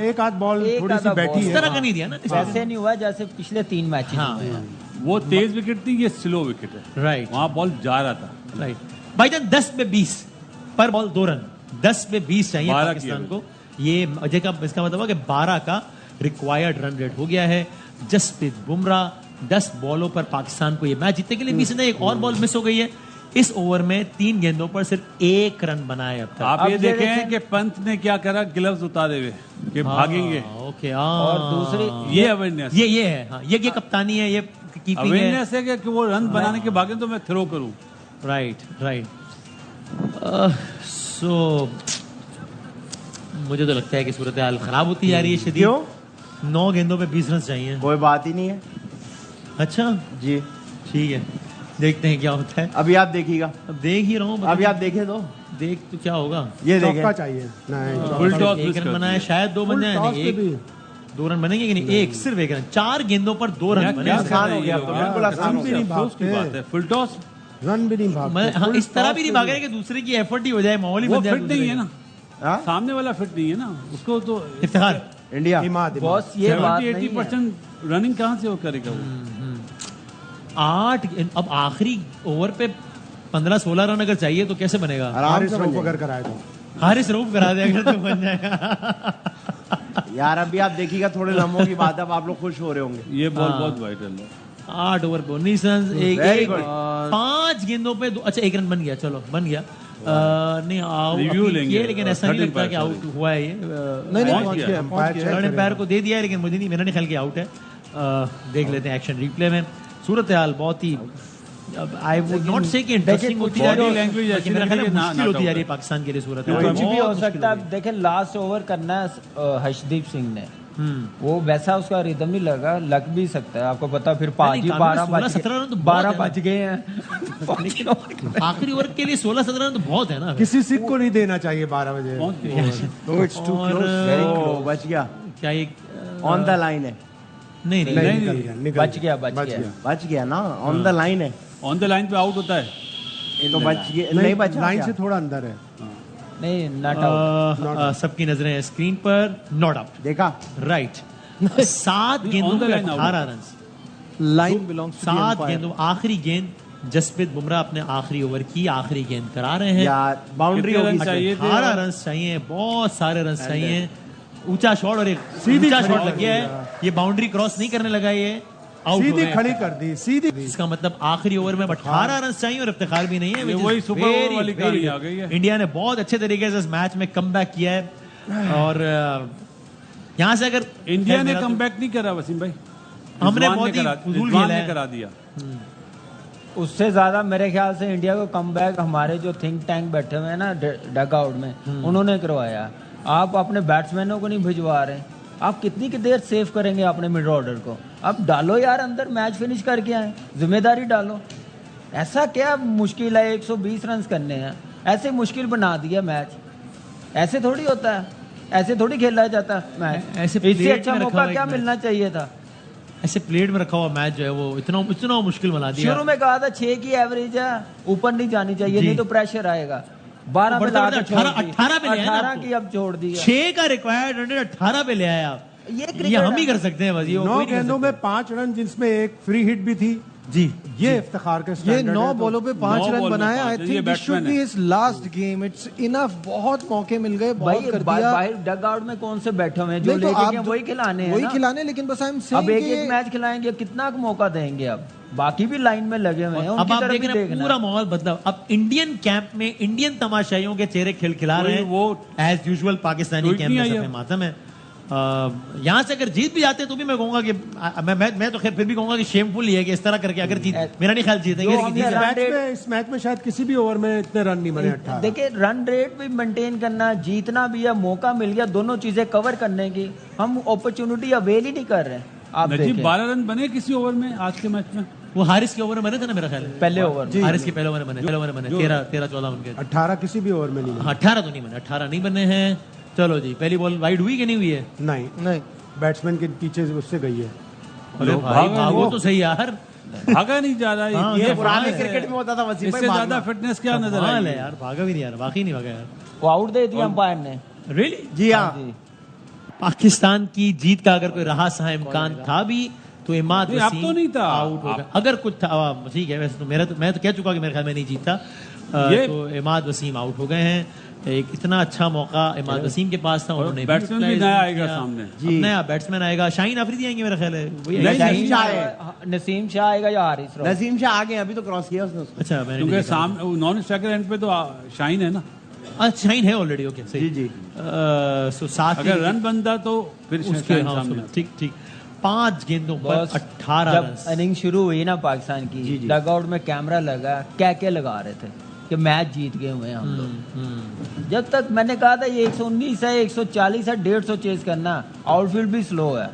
एक आध बॉल थोड़ी सी बैठी इस है, तरह का नहीं दिया ना, वैसे नहीं हुआ जैसे पिछले 3 मैच हुए हैं। वो तेज विकेट थी, ये स्लो विकेट है। राइट, वहां बॉल जा रहा था। राइट भाईजान, 10 पे 20 पर बॉल 2 रन, 10 पे 20 चाहिए 12 पाकिस्तान को। ये अजय का इसका मतलब है कि 12 का रिक्वायर्ड रन रेट हो गया है। जसप्रीत बुमराह 10 बॉलों पर पाकिस्तान को ये मैच जीतने के लिए 20 ने एक और बॉल मिस हो गई है। इस ओवर में 3 गेंदों पर सिर्फ 1 रन बनाए अब तक। आप ये देखें कि पंत ने क्या करा, ग्लव्स उतारे हुए कि भागेंगे। ओके, और दूसरी ये अवेयरनेस, ये है, हाँ, ये कप्तानी है, ये कीपिंग है। अवेयरनेस है कि वो रन बनाने के भागे तो मैं थ्रो करूं। राइट। सो मुझे तो लगता है कि सूरत हाल खराब होती जा रही है शदीद। क्यों? 9 गेंदों पे 20 रन चाहिए। कोई बात ही नहीं है। अच्छा जी, ठीक है, देखते हैं क्या होता है। अभी आप देखिएगा, अब देख ही रहा हूँ, अभी आप देखे तो देख तो क्या होगा। ये चौका देखें, चाहिए। नहीं, फुल टॉस 1 रन बनाया, शायद 2 बन जाए, नहीं 2 रन बनेंगे कि नहीं, सिर्फ 1 रन, 4 गेंदों पर 2 रन बने। आसान हो गया, तो बिल्कुल आसान हो गया। बात है, फुल टॉस रन भी नहीं भागते। हाँ, इस तरह भी नहीं भाग रहे कि दूसरे की एफर्ट ही हो जाए, माहौल ही वो बन जाए। फिट नहीं है ना, हाँ? सामने वाला फिट नहीं है ना, उसको तो इफ्तिखार इंडिया बॉस ये बात नहीं है। 70-80% रनिंग कहाँ से वो करेगा वो। 8 अब आखिरी ओवर पे 15-16 रन अगर चाहिए तो कैसे बनेगा? आराम से बन अगर कराए तो हारिस रऊफ करा दे अगर तो बन जाएगा। यार अभी आप देखिएगा, थोड़े लम्हों की बात है, अब आप लोग खुश हो रहे होंगे। ये बॉल बहुत वाइटल है। 8 ओवर पे 19 रन, Very good. 5 गेंदों पे अच्छा 1 रन बन गया, चलो बन गया। नहीं आउट Review लेंगे, लेकिन ऐसा नहीं 13 लगता कि आउट हुआ है ये। नहीं पहुंच गया थर्ड एम्पायर को दे दिया है, लेकिन मुझे नहीं, मेरा नहीं ख्याल कि आउट है। देख लेते हैं एक्शन रिप्ले में। सूरत हाल बहुत ही, आई वुड नॉट से कि इंटरेस्टिंग होती जा रही है, लैंग्वेज लेकिन मेरा ख्याल है मुश्किल होती जा रही है पाकिस्तान के लिए सूरत हाल। कुछ भी हो सकता है। देखें लास्ट ओवर करना है हर्षदीप सिंह ने, वो वैसा उसका रिदम नहीं लगा, लग भी सकता है, आपको पता। फिर 12 बज गए हैं आखिरी ओवर के लिए 16-17 रन तो बहुत है ना। किसी सिख को नहीं देना चाहिए 12 बजे। बच गया, क्या ये ऑन द लाइन है। नहीं बच गया बच गया ना, ऑन द लाइन है। ऑन द लाइन पे आउट होता है तो बच गया, नहीं बचा लाइन क्या? से थोड़ा अंदर है। नहीं, नॉट आउट। सबकी नजरें स्क्रीन पर, नॉट आउट, देखा राइट। 7 गेंदों पे 18 रन, लाइन बिलोंग्स टू 7 गेंदों, आखिरी गेंद जसप्रीत बुमराह अपने आखिरी ओवर की आखिरी गेंद करा रहे हैं। यार बाउंड्री कितने होगी रन चाहिए थे? 18 रन चाहिए, बहुत सारे रन चाहिए। ऊंचा शॉट और एक ऊंचा शॉट लग गया है, ये बाउंड्री क्रॉस नहीं करने लगा, ये आउट हो सीधी गए। खड़ी कर दी, सीधी। इसका मतलब आखिरी ओवर में 18 रन चाहिए और इफ्तिखार भी नहीं है। ये वही सुपर ओवर वाली कहानी आ गई है। इंडिया ने बहुत अच्छे तरीके से इस मैच में कमबैक किया है, और यहाँ से अगर इंडिया ने कमबैक नहीं करा वसीम भाई, हमने रिजवान बहुत ने ही करा, फजूल रिजवान खेला ने है। करा दिया। उससे ज्यादा मेरे ख्याल से इंडिया को कमबैक हमारे जो थिंक टैंक बैठे हुए हैं ना डग आउट में, उन्होंने करवाया। आप अपने बैट्समैनों को नहीं भिजवा रहे, आप कितनी की देर सेव करेंगे अपने मिड ऑर्डर को? आप डालो यार अंदर, मैच फिनिश करके आए, जिम्मेदारी डालो। ऐसा क्या मुश्किल है 120 रन करने हैं? ऐसे मुश्किल बना दिया मैच, ऐसे थोड़ी होता है, ऐसे थोड़ी खेला जाता है मैच। ऐसे इससे प्लेट अच्छा में रखा मौका हुआ क्या एक मिलना चाहिए था? ऐसे प्लेट में रखा हुआ मैच जो है वो इतना मुश्किल बना दिया। शुरू में कहा था 6 की एवरेज है, ऊपर नहीं जानी चाहिए, नहीं तो प्रेशर आएगा। 12 पे ला के छोड़ दी, 18 पे ले आए ना 18 आपको। की अब छोड़ दी। 6 का रिक्वायर्ड रन 18 पे ले आए आप। ये हम ही कर सकते हैं बस, ये 9 गेंदों में 5 रन, जिसमें एक फ्री हिट भी थी। जी, ये इफ्तिखार के ये स्टैंडर्ड 9 है तो- बॉलों पे 5 9 रन बॉल में बनाए। 5, आई ये think this should batsman be है। His last game. It's enough, बहुत मौके मिल गए, बहुत भाई कर दिया। बाहर डग आउट में कौन से बैठे हुए हैं जो नहीं तो लेके आप गए, वही खिलाने हैं वही ना। खिलाने, लेकिन बस आई एम अब सेइंग एक मैच खिलाएंगे, कितना मौका देंगे? अब बाकी भी लाइन में लगे हुए हैं, अब उनकी आप तरफ देख भी रहे हैं देखना पूरा है। माहौल बदला। अब इंडियन कैंप में इंडियन तमाशाइयों के चेहरे खिलखिला रहे हैं, वो as usual Pakistani tweet camp नहीं में आई सफे है। मातम है। यहाँ से अगर जीत भी जाते हैं तो भी मैं कहूंगा कि मैं तो खैर फिर भी कहूंगा कि शेमफुल ही है कि इस तरह करके अगर जीत, मेरा नहीं ख्याल जीतेंगे, जो लेकिन हमने जीत जाए। इस मैच में शायद किसी भी ओवर में इतने रन नहीं बने। 18 देखिए रन रेट भी मेंटेन करना, जीतना भी है, मौका मिल गया दोनों चीजें कवर करने की, हम अपॉर्चुनिटी अवेल ही नहीं कर रहे हैं। आप नजीब देखें 12 रन बने किसी ओवर में आज के मैच में? वो हारिस के ओवर में बने थे ना मेरा ख्याल है, पहले ओवर हारिस के पहले ओवर में बने 13-14 उनके। 18 किसी भी ओवर में नहीं बने। 18 तो नहीं बने, 18 नहीं बने हैं। चलो जी, पहली बॉल वाइड हुई कि नहीं हुई है? नहीं नहीं, बैट्समैन के पीछे उससे गई है। अरे भाई भागो तो सही यार, भागा नहीं जा रहा है। ये पुराने क्रिकेट में होता था वसीम भाई, इससे ज्यादा फिटनेस क्या नजर आई कमाल है यार, भागा भी नहीं यार, वाकई नहीं भागा यार। वो आउट दे दिया अंपायर ने। रियली? जी हाँ, पाकिस्तान की जीत का अगर कोई रहा सहा इम्कान था भी तो इमाद नहीं, अब वसीम तो नहीं था। आउट हो गया। अगर कुछ था, ठीक है, वैसे तो मैं तो कह चुका कि मेरे ख्याल में नहीं जीता। ये- तो इमाद वसीम आउट हो गए हैं। एक इतना अच्छा मौका इमाद वसीम के पास था, उन्होंने बैट्समैन भी utilize नया नहीं आएगा किया। सामने। अब नया बैट्समैन आएगा, शाहीन आफरीदी आएंगे मेरा ख्याल है, वही नहीं, आएगा। नसीम शाह है। नसीम शाह आएगा या हारिस रॉफ? नसीम शाह आ गए, अभी तो क्रॉस किया उसने उसको। अच्छा, मैंने क्योंकि नहीं देखा। सामने नॉन स्ट्राइकर एंड पे तो शाहीन है ना। अच्छा, शाहीन है ऑलरेडी, ओके सही। जी जी, सो साथ अगर रन बनता तो फिर उसके शाहीन हाँ, सामने उसको- ठीक ठीक 5 गेंदों पर बस 18 जब रन। इनिंग शुरू हुई ना पाकिस्तान जी, की, जी। डगआउट में कैमरा लगा, क्या लगा रहे थे कि मैच जीत गए हुए हैं हम लोग। जब तक मैंने कहा था ये 119 है, 140 है, 150 चेज करना, आउटफील्ड भी स्लो है,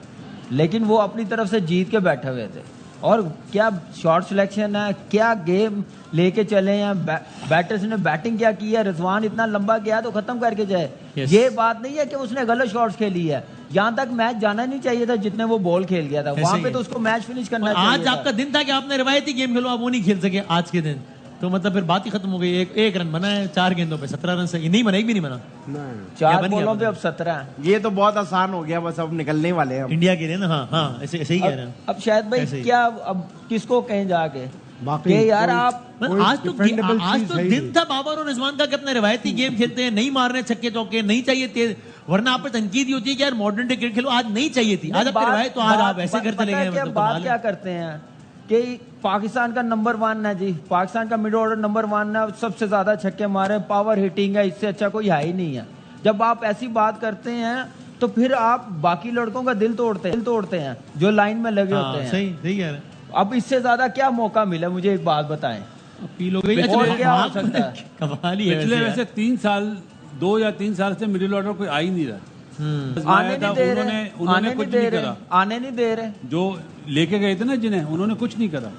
लेकिन वो अपनी तरफ से जीत के बैठे हुए थे। और क्या शॉट सिलेक्शन है, क्या गेम लेके चले हैं, बैटर्स ने बैटिंग क्या की है, रिजवान इतना लंबा गया तो खत्म करके जाए। Yes. ये बात नहीं है कि उसने गलत शॉट्स खेली है, यहाँ तक मैच जाना नहीं चाहिए था जितने वो बॉल खेल गया था, वहां ही पे है। तो उसको मैच फिनिश करना और चाहिए आज था। आपका दिन था कि आपने रिवायती गेम खेलो, आप वो नहीं खेल सके आज के दिन, तो मतलब फिर बात ही खत्म हो गई। एक रन बना है 4 गेंदों पे, 17 रन से नहीं बना, एक भी नहीं बना। चार या बन गया बॉलों पे बन अब 17 है। ये तो बहुत आसान हो गया, बस अब निकलने वाले हैं हम। इंडिया के लिए ना, हाँ हाँ, ऐसे ऐसे ही कह रहे हैं। अब शायद भाई ऐसे ही। क्या अब किसको कहें जाके बाकी कि यार कोई- आप कोई आज तो defendable आज चीज तो है ही दिन नहीं। था बाबर और रिजवान का कि अपने रिवायती गेम खेलते हैं, नहीं मारने छक्के चौके, नहीं चाहिए तेज, वरना आप पे तनकीद ही होती है कि यार मॉडर्न डे क्रिकेट खेलो, आज नहीं चाहिए थी। आज आपकी रिवायत तो आज आप ऐसे करते लगे हैं, मतलब बात कमाल क्या है। करते हैं कि पाकिस्तान का नंबर 1 है जी, पाकिस्तान का मिड ऑर्डर नंबर 1 है, सबसे ज्यादा छक्के मारे, पावर हिटिंग है, इससे अच्छा कोई है ही नहीं है। जब आप ऐसी बात करते हैं तो फिर आप बाकी लड़कों का दिल तोड़ते हैं जो लाइन में लगे हाँ, होते हैं। सही सही कह रहे हैं। अब इससे ज्यादा क्या मौका मिला, मुझे एक बात बताएं। अपील हो गई। और अच्छा, क्या हो हाँ, सकता है? कमाल ही है पिछले वैसे वैसे 3 साल 2 या 3 साल से मिडिल ऑर्डर कोई आ ही नहीं रहा। आने नहीं दे रहे, उन्होंने आने कुछ नहीं दे नहीं रहे, करा। आने नहीं दे रहे। जो लेके गए थे ना जिन्हें, उन्होंने कुछ नहीं करा।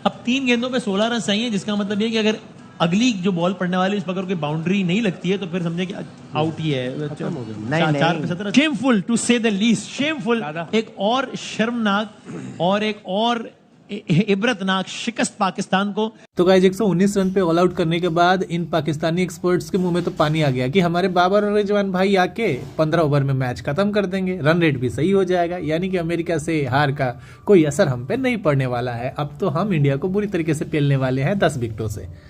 अब 3 गेंदों पे 16 रन सही है, जिसका मतलब ये कि अगर अगली जो बॉल पड़ने वाली है, उस पर अगर कोई बाउंड्री नहीं लगती है तो फिर समझे कि आउट ही है। नहीं। 4 पे 17। शेमफुल टू से द लीस्ट, शेमफुल। एक और शर्मनाक और एक और इबरतनाक शिकस्त पाकिस्तान को। तो गाइस 119 रन पे ऑल आउट करने के बाद इन पाकिस्तानी एक्सपर्ट्स के मुंह में तो पानी आ गया कि हमारे बाबर और रिजवान भाई आके 15 ओवर में मैच खत्म कर देंगे, रन रेट भी सही हो जाएगा, यानी कि अमेरिका से हार का कोई असर हम पे नहीं पड़ने वाला है। अब तो हम इंडिया को बुरी तरीके से पेलने वाले हैं 10 विकेटों से।